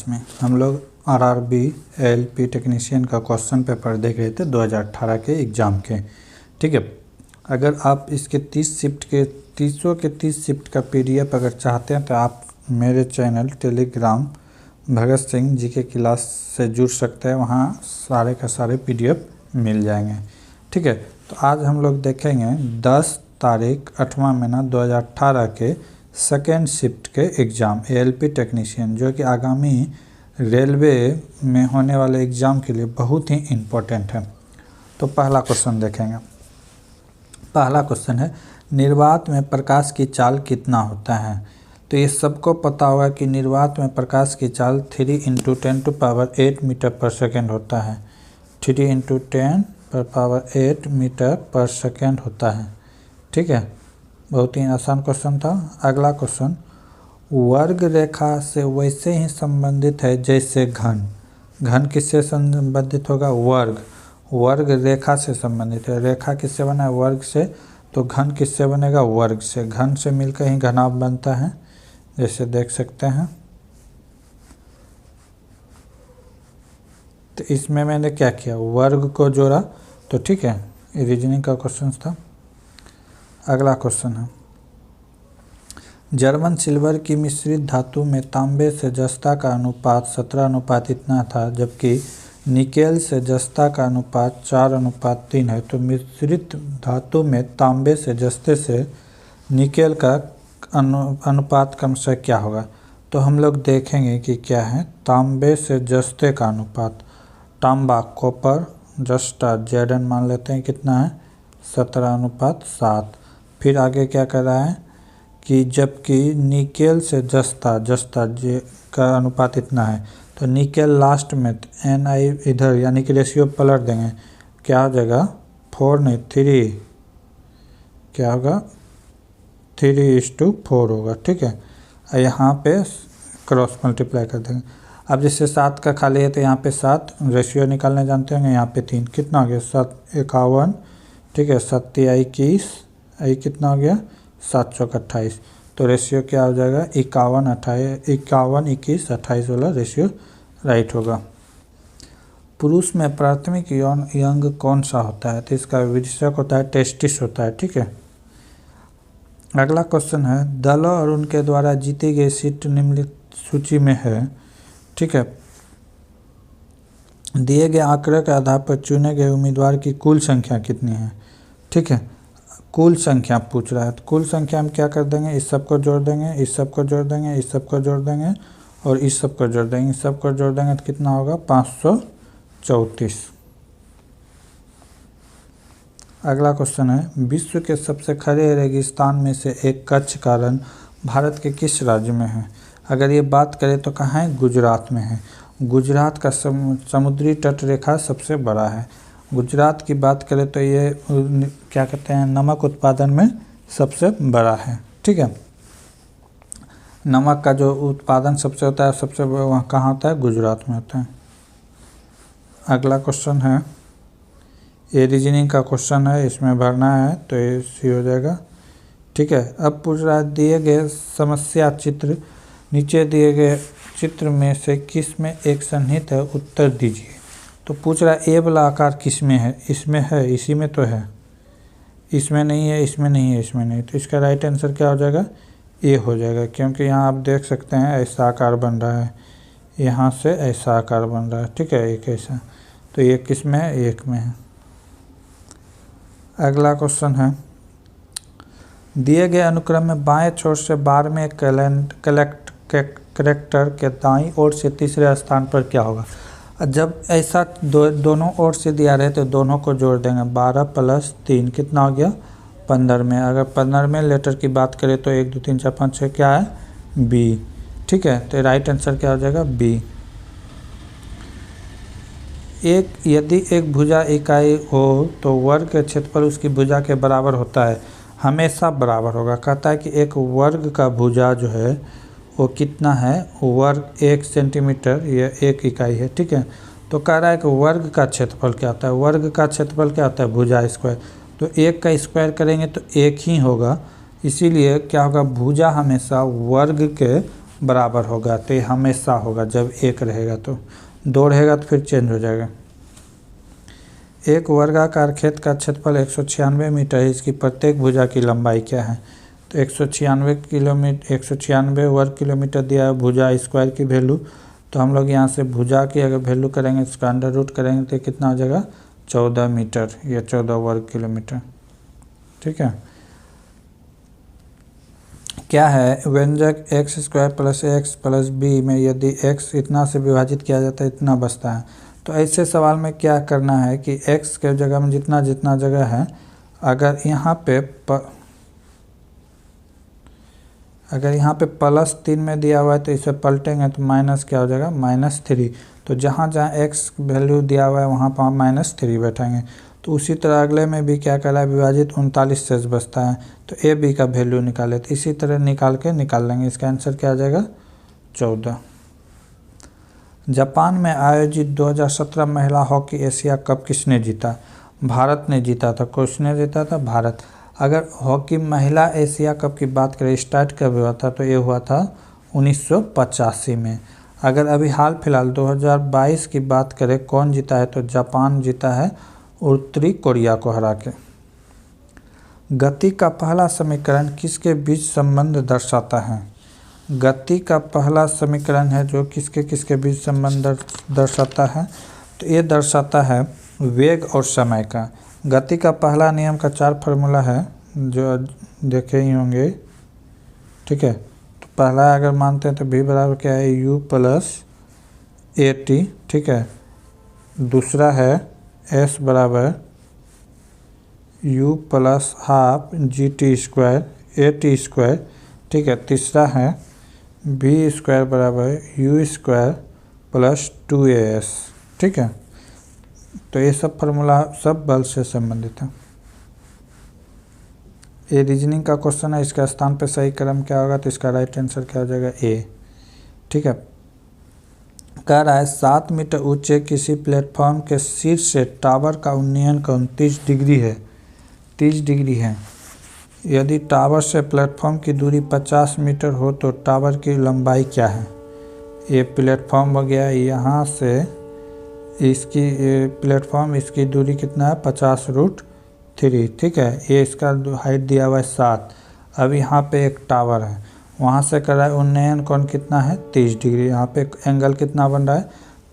में हम लोग आरआरबी एएलपी टेक्नीशियन का क्वेश्चन पेपर देख रहे थे 2018 के एग्ज़ाम के। ठीक है, अगर आप इसके 30 शिफ्ट का पीडीएफ अगर चाहते हैं तो आप मेरे चैनल टेलीग्राम भगत सिंह जी के क्लास से जुड़ सकते हैं, वहाँ सारे का सारे पीडीएफ मिल जाएंगे। ठीक है, तो आज हम लोग देखेंगे 10 तारीख 8वां महीना 2018 के सेकेंड शिफ्ट के एग्ज़ाम एएलपी टेक्नीशियन, जो कि आगामी रेलवे में होने वाले एग्ज़ाम के लिए बहुत ही इम्पोर्टेंट है। तो पहला क्वेश्चन देखेंगे। पहला क्वेश्चन है, निर्वात में प्रकाश की चाल कितना होता है? तो ये सबको पता होगा कि निर्वात में प्रकाश की चाल 3 × 10⁸ मीटर पर सेकेंड होता है। 3 × 10⁸ मीटर पर सेकेंड होता है। ठीक है, बहुत ही आसान क्वेश्चन था। अगला क्वेश्चन, वर्ग रेखा से वैसे ही संबंधित है जैसे घन। घन किससे संबंधित होगा? वर्ग रेखा से संबंधित है। रेखा किससे बना है? वर्ग से। तो घन किससे बनेगा? वर्ग से। घन से मिलकर ही घनाभ बनता है, जैसे देख सकते हैं। तो इसमें मैंने क्या किया, वर्ग को जोड़ा। तो ठीक है, ये रीजनिंग का क्वेश्चन था। अगला क्वेश्चन है, जर्मन सिल्वर की मिश्रित धातु में तांबे से जस्ता का अनुपात 17 अनुपात इतना था, जबकि निकेल से जस्ता का अनुपात 4:3 है। तो मिश्रित धातु में तांबे से जस्ते से निकेल का अनुपात क्रमशः क्या होगा? तो हम लोग देखेंगे कि क्या है। तांबे से जस्ते का अनुपात, तांबा कॉपर, जस्ता जेडन मान लेते हैं, कितना है? 17:7। फिर आगे क्या कर रहा है कि जबकि निकेल से जस्ता जे का अनुपात इतना है, तो निकेल लास्ट में Ni इधर यानी कि रेशियो पलट देंगे, क्या हो जाएगा? 4 नहीं 3, क्या होगा? 3:4 होगा। ठीक है, यहाँ पे क्रॉस मल्टीप्लाई कर देंगे। अब जैसे 7 का खाली है तो यहाँ पे 7 रेशियो निकालने जानते होंगे, यहाँ पे 3, कितना हो गया? 7 51। ठीक है, 7 21, आई कितना हो गया? 7 चौक 28। तो रेशियो क्या हो जाएगा? 51 21 28 वाला रेशियो राइट होगा। पुरुष में प्राथमिक यौन अंग कौन सा होता है? तो इसका विशेषक होता है टेस्टिस होता है। ठीक है, अगला क्वेश्चन है, दलों और उनके द्वारा जीती गई सीट निम्नलिखित सूची में है। ठीक है, दिए गए आंकड़े के आधार पर चुने गए उम्मीदवार की कुल संख्या कितनी है? ठीक है, कुल संख्या पूछ रहा है। तो कुल संख्या हम क्या कर देंगे? इस सब को जोड़ देंगे, इस सब को जोड़ देंगे, इस सब को जोड़ देंगे और इस सब को जोड़ देंगे। इस सब को जोड़ देंगे तो कितना होगा? 534। अगला क्वेश्चन है, विश्व के सबसे खड़े रेगिस्तान में से एक कच्छ का रण भारत के किस राज्य में है? अगर ये बात करें तो कहाँ है? गुजरात में है। गुजरात का समुद्री तट रेखा सबसे बड़ा है। गुजरात की बात करें तो ये क्या कहते हैं, नमक उत्पादन में सबसे बड़ा है। ठीक है, नमक का जो उत्पादन सबसे होता है, सबसे वहाँ कहाँ होता है? गुजरात में होता है। अगला क्वेश्चन है, ये रीजनिंग का क्वेश्चन है, इसमें भरना है तो ये सी हो जाएगा। ठीक है, अब पूछ रहा है, दिए गए समस्या चित्र नीचे दिए गए चित्र में से किस में एक सन्निहित है? उत्तर दीजिए। तो पूछ रहा है ए वाला आकार किस में है? इसमें है, इसी में तो है, इसमें नहीं है, इसमें नहीं है, इसमें नहीं। तो इसका राइट आंसर क्या हो जाएगा? ए हो जाएगा, क्योंकि यहाँ आप देख सकते हैं ऐसा आकार बन रहा है, यहाँ से ऐसा आकार बन रहा है। ठीक है, एक ऐसा, तो ये किस में है? एक में है। अगला क्वेश्चन है, दिए गए अनुक्रम में बाएं छोर से 12वें कैरेक्टर के दाईं ओर से तीसरे स्थान पर क्या होगा? जब ऐसा दोनों ओर से दिया रहे तो दोनों को जोड़ देंगे। 12 + 3 कितना हो गया? 15 में। अगर 15 में लेटर की बात करें तो 1 2 3 4 5 6 क्या है? बी। ठीक है, तो राइट आंसर क्या हो जाएगा? बी। यदि एक भुजा इकाई हो तो वर्ग के क्षेत्रफल उसकी भुजा के बराबर होता है? हमेशा बराबर होगा। कहता है कि एक वर्ग का भुजा जो है वो कितना है? वर्ग 1 सेंटीमीटर, ये 1 इकाई है। ठीक है, तो कह रहा है कि वर्ग का क्षेत्रफल क्या होता है? वर्ग का क्षेत्रफल क्या होता है? भुजा स्क्वायर। तो 1 का स्क्वायर करेंगे तो 1 ही होगा, इसीलिए क्या होगा? भुजा हमेशा वर्ग के बराबर होगा, तो ये हमेशा होगा जब 1 रहेगा। तो 2 रहेगा तो फिर चेंज हो जाएगा। एक वर्गाकार खेत का क्षेत्रफल 196 मीटर है, इसकी प्रत्येक भुजा की लंबाई क्या है? तो 196 वर्ग किलोमीटर दिया है भुजा स्क्वायर की वैल्यू। तो हम लोग यहाँ से भुजा की अगर वैल्यू करेंगे इसका अंडर रूट करेंगे तो कितना हो जाएगा? 14 मीटर या 14 वर्ग किलोमीटर। ठीक है। क्या है व्यंजक x square plus x plus b में यदि एक्स इतना से विभाजित किया जाता है इतना बचता है। तो ऐसे सवाल में क्या करना है कि एक्स के जगह में जितना जितना जगह है, अगर यहाँ पे +3 में दिया हुआ है तो इसे पलटेंगे तो माइनस क्या हो जाएगा? -3। तो जहाँ जहाँ एक्स वैल्यू दिया हुआ है वहाँ पर हम -3 बैठाएंगे। तो उसी तरह अगले में भी क्या कर रहा है? विभाजित 39 शेष बचता है, तो ए बी का वैल्यू निकाले। तो इसी तरह निकाल लेंगे। इसका आंसर क्या आ जाएगा? 14। जापान में आयोजित 2017 महिला हॉकी एशिया कप किसने जीता? भारत ने जीता था। किसने जीता था? भारत। अगर हॉकी महिला एशिया कप की बात करें स्टार्ट कब हुआ था, तो ये हुआ था 1985 में। अगर अभी हाल फिलहाल 2022 की बात करें कौन जीता है, तो जापान जीता है उत्तरी कोरिया को हरा के। गति का पहला समीकरण किसके बीच संबंध दर्शाता है? गति का पहला समीकरण है जो किसके बीच संबंध दर्शाता है, तो ये दर्शाता है वेग और समय का। गति का पहला नियम का 4 फार्मूला है जो देखे ही होंगे। ठीक है। तो पहला अगर मानते हैं तो v बराबर क्या है? u + at। ठीक है। दूसरा है s बराबर u + हाफ gt² at²। ठीक है। तीसरा है v² बराबर u² + 2as। ठीक है। तो ये सब फार्मूला सब बल से संबंधित है। ये रीजनिंग का क्वेश्चन है। इसका स्थान पे सही क्रम क्या होगा, तो इसका राइट आंसर क्या हो जाएगा? ए। ठीक है। कह रहा है 7 मीटर ऊंचे किसी प्लेटफॉर्म के शीर्ष से टावर का उन्नयन कोण 30 डिग्री है। 30 डिग्री है। यदि टावर से प्लेटफॉर्म की दूरी 50 मीटर हो तो टावर की लंबाई क्या है? ये प्लेटफॉर्म हो गया, यहाँ से इसकी प्लेटफॉर्म इसकी दूरी कितना है? 50√3। ठीक है। ये इसका हाइट दिया हुआ है 7। अब यहाँ पे एक टावर है, वहाँ से कर रहा है उन्नयन कोण कितना है? 30 डिग्री। यहाँ पे एंगल कितना बन रहा है?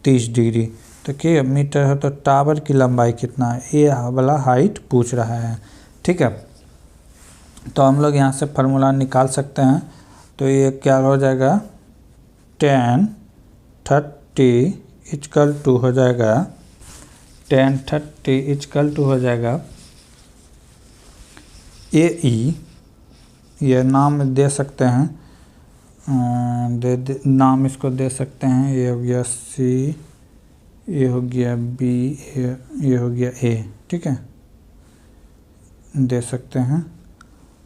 30 डिग्री। तो क्या मीटर है, तो टावर की लंबाई कितना है? ये वाला हाइट पूछ रहा है। ठीक है। तो हम लोग यहाँ से फार्मूला निकाल सकते हैं। तो ये क्या हो जाएगा? tan 30 = हो जाएगा tan 30 = हो जाएगा AE। ये नाम दे सकते हैं, नाम इसको दे सकते हैं। ये हो गया C, ये हो गया B, ये हो गया A। ठीक है। दे सकते हैं।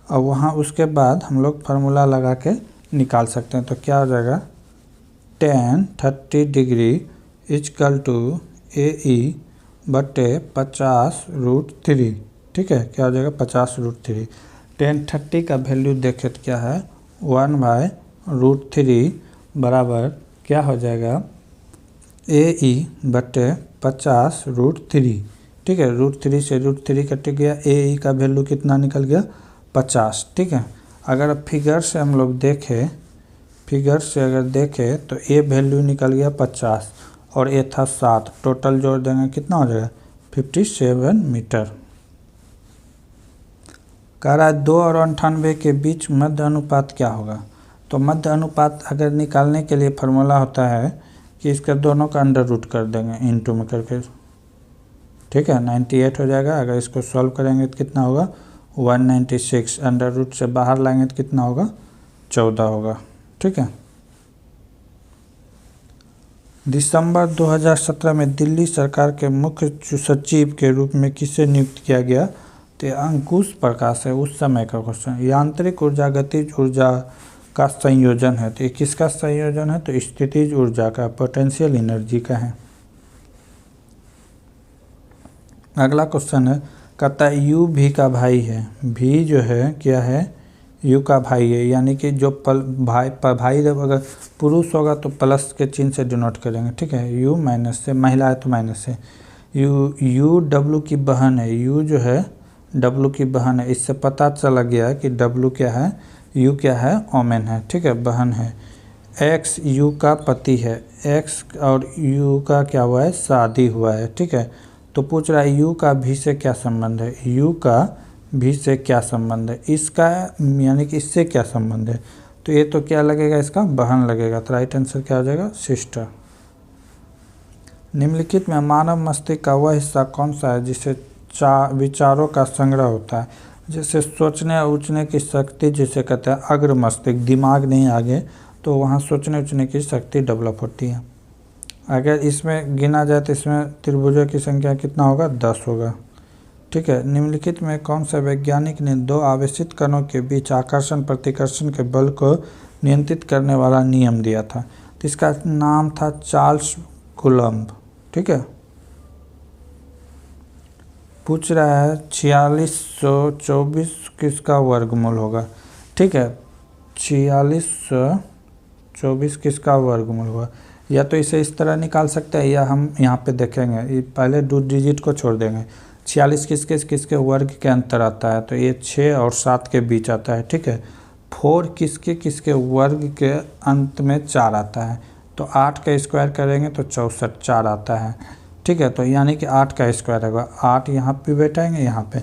और वहाँ उसके बाद हम लोग फार्मूला लगा के निकाल सकते हैं। तो क्या हो जाएगा? tan 30 डिग्री = AE बटे 50√3। ठीक है। क्या हो जाएगा? 50√3। tan 30 का वैल्यू देखें तो क्या है? 1/√3 बराबर क्या हो जाएगा? AE बटे 50√3। ठीक है। √3 से √3 कट गया। AE का वैल्यू कितना निकल गया? 50। ठीक है। अगर फिगर से हम लोग देखें, फिगर से अगर देखें तो ए वैल्यू निकल गया 50 और ए था 7। टोटल जोड़ देंगे कितना हो जाएगा? 57 मीटर। कह रहा है 2 और 98 के बीच मध्य अनुपात क्या होगा? तो मध्य अनुपात अगर निकालने के लिए फार्मूला होता है कि इसका दोनों का अंडर रूट कर देंगे इंटू में करके। ठीक है। 98 हो जाएगा। अगर इसको सॉल्व करेंगे तो कितना होगा? 196। अंडर रूट से बाहर लाएंगे तो कितना होगा? 14 होगा। ठीक है। दिसंबर 2017 में दिल्ली सरकार के मुख्य सचिव के रूप में किसे नियुक्त किया गया? तो अंकुश प्रकाश है। उस समय का क्वेश्चन। यांत्रिक ऊर्जा गतिज ऊर्जा का संयोजन है। तो ये किसका संयोजन है? तो स्थितिज ऊर्जा का, पोटेंशियल एनर्जी का है। अगला क्वेश्चन है, कहता है U V का भाई है। V जो है क्या है? यू का भाई है, यानी कि जो भाई जब अगर पुरुष होगा तो प्लस के चिन्ह से डिनोट करेंगे, ठीक है। यू माइनस से, महिला है तो माइनस से। यू डब्लू की बहन है, यू जो है डब्लू की बहन है। इससे पता चला गया कि डब्लू क्या है, यू क्या है, ओमेन है, ठीक है, बहन है। एक्स यू का पति है, एक्स और यू का क्या हुआ है, शादी हुआ है, ठीक है। तो पूछ रहा है यू का भी से क्या संबंध है, यू का भी से क्या संबंध है, इसका यानी कि इससे क्या संबंध है। तो ये तो क्या लगेगा, इसका बहन लगेगा। तो राइट आंसर क्या हो जाएगा, सिस्टर। निम्नलिखित में मानव मस्तिष्क का वह हिस्सा कौन सा है जिसे विचारों का संग्रह होता है। जैसे सोचने और उचने की शक्ति जिसे कहते हैं अग्र मस्तिष्क, दिमाग नहीं आगे, तो वहाँ सोचने उचने की शक्ति डेवलप होती है। अगर इसमें गिना जाए तो इसमें त्रिभुजों की संख्या कितना होगा, 10 होगा, ठीक है। निम्नलिखित में कौन सा वैज्ञानिक ने दो आवेशित कणों के बीच आकर्षण प्रतिकर्षण के बल को नियंत्रित करने वाला नियम दिया था। तो इसका नाम था चार्ल्स कूलम्ब, ठीक है। पूछ रहा है 4624 किसका वर्गमूल होगा, ठीक है। 4624 किसका वर्गमूल होगा, या तो इसे इस तरह निकाल सकते हैं या हम यहाँ पे देखेंगे, पहले 2 डिजिट को छोड़ देंगे। 46 किसके वर्ग के अंतर आता है, तो ये 6 और 7 के बीच आता है, ठीक है। 4 किसके वर्ग के अंत में 4 आता है, तो 8 का स्क्वायर करेंगे तो 64, 4 आता है, ठीक है। तो यानी कि 8 का स्क्वायर होगा, 8 यहाँ पे बैठाएंगे, यहाँ पे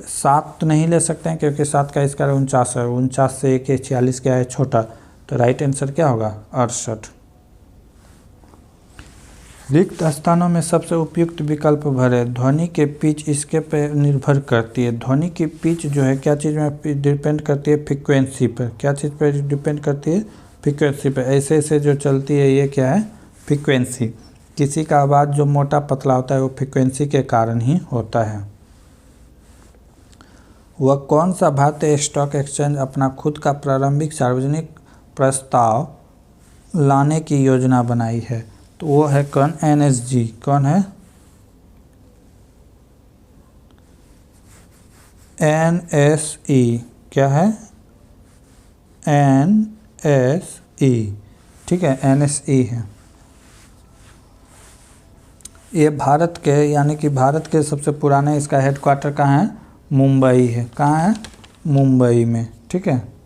7 तो नहीं ले सकते हैं क्योंकि 7 का स्क्वायर 49 है, 49 से 1 46 क्या है, छोटा। तो राइट आंसर क्या होगा, 68। रिक्त स्थानों में सबसे उपयुक्त विकल्प भरें। ध्वनि के पिच इसके पे निर्भर करती है। ध्वनि की पिच जो है क्या चीज़ में डिपेंड करती है, फ्रीक्वेंसी पर। क्या चीज़ पर डिपेंड करती है, फ्रीक्वेंसी पर। ऐसे ऐसे जो चलती है ये क्या है, फ्रीक्वेंसी। किसी का आवाज़ जो मोटा पतला होता है वो फ्रीक्वेंसी के कारण ही होता है। वह कौन सा भारतीय स्टॉक एक्सचेंज अपना खुद का प्रारंभिक सार्वजनिक प्रस्ताव लाने की योजना बनाई है, तो वो है कौन, NSG। कौन है, NSE। क्या है, NSE, ठीक है, NSE है। ये भारत के यानी कि भारत के सबसे पुराने, इसका हेडक्वार्टर कहाँ है, मुंबई है। कहाँ है, मुंबई में, ठीक है।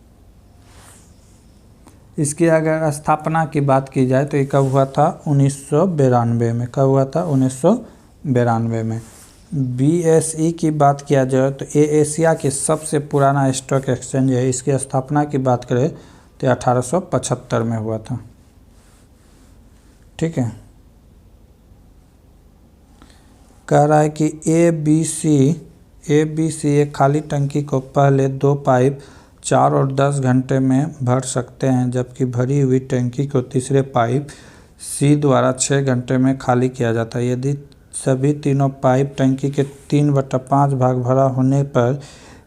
इसकी अगर स्थापना की बात की जाए तो ये कब हुआ था, 1992 में। कब हुआ था, 1992 में। BSE की बात किया जाए तो ये एशिया की सबसे पुराना स्टॉक एक्सचेंज है। इसकी स्थापना की बात करें तो 1875 में हुआ था, ठीक है। कह रहा है कि ABC एक खाली टंकी को पहले 2 पाइप 4 और 10 घंटे में भर सकते हैं, जबकि भरी हुई टंकी को तीसरे पाइप C द्वारा 6 घंटे में खाली किया जाता है। यदि सभी तीनों पाइप टंकी के 3/5 भाग भरा होने पर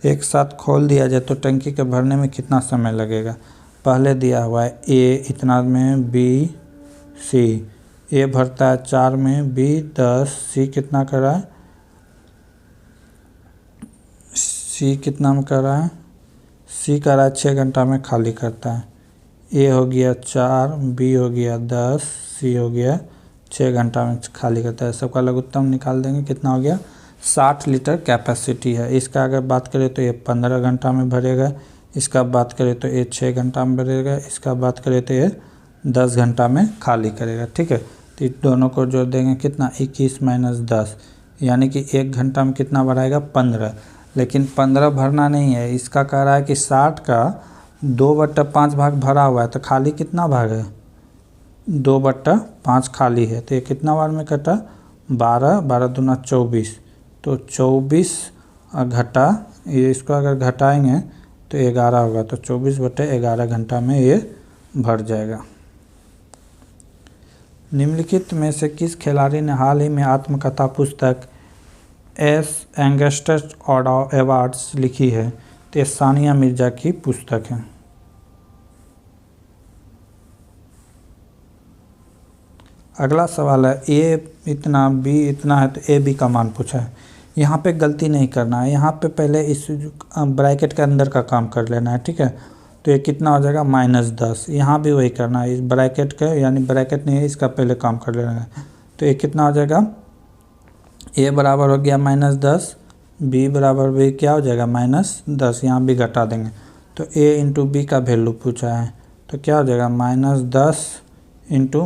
एक साथ खोल दिया जाए तो टंकी के भरने में कितना समय लगेगा। पहले दिया हुआ है A इतना में, B C। A भरता है 4 में, B 10, C कितना कर रहा है, C कितना में कर रहा है, C कर रहा है 6 घंटा में खाली करता है। A हो गया 4, B हो गया 10, C हो गया 6 घंटा में खाली करता है। सबका लघुत्तम निकाल देंगे, कितना हो गया, 60 लीटर कैपेसिटी है। इसका अगर बात करें तो ये 15 घंटा में भरेगा, इसका बात करें तो ये 6 घंटा में भरेगा, इसका बात करें तो ये 10 घंटा में खाली करेगा, ठीक है। तो दोनों को जोड़ देंगे, कितना, 21 माइनस 10, यानी कि 1 घंटा में कितना भराएगा, 15। लेकिन 15 भरना नहीं है, इसका कह रहा है कि 60 का 2/5 भाग भरा हुआ है, तो खाली कितना भाग है, 2/5 खाली है। तो ये कितना बार में कटा, 12, 12 दूना 24, तो 24 घटा, ये इसको अगर घटाएंगे तो 11 होगा, तो 24/11 घंटा में ये भर जाएगा। निम्नलिखित में से किस खिलाड़ी ने हाल ही में आत्मकथा पुस्तक एस एंगस्टस अवार्ड्स लिखी है, तो ये सानिया मिर्जा की पुस्तक है। अगला सवाल है, A इतना B इतना है तो AB का मान पूछा है। यहाँ पे गलती नहीं करना है, यहाँ पे पहले इस ब्रैकेट के अंदर का काम कर लेना है, ठीक है। तो ये कितना हो जाएगा -10, यहाँ भी वही करना है, इस ब्रैकेट का यानी ब्रैकेट नहीं है इसका पहले काम कर लेना है। तो ये कितना हो जाएगा, a बराबर हो गया -10, b बराबर भी क्या हो जाएगा -10, यहाँ भी घटा देंगे। तो a इंटू बी का वैल्यू पूछा है तो क्या हो जाएगा -10 इंटू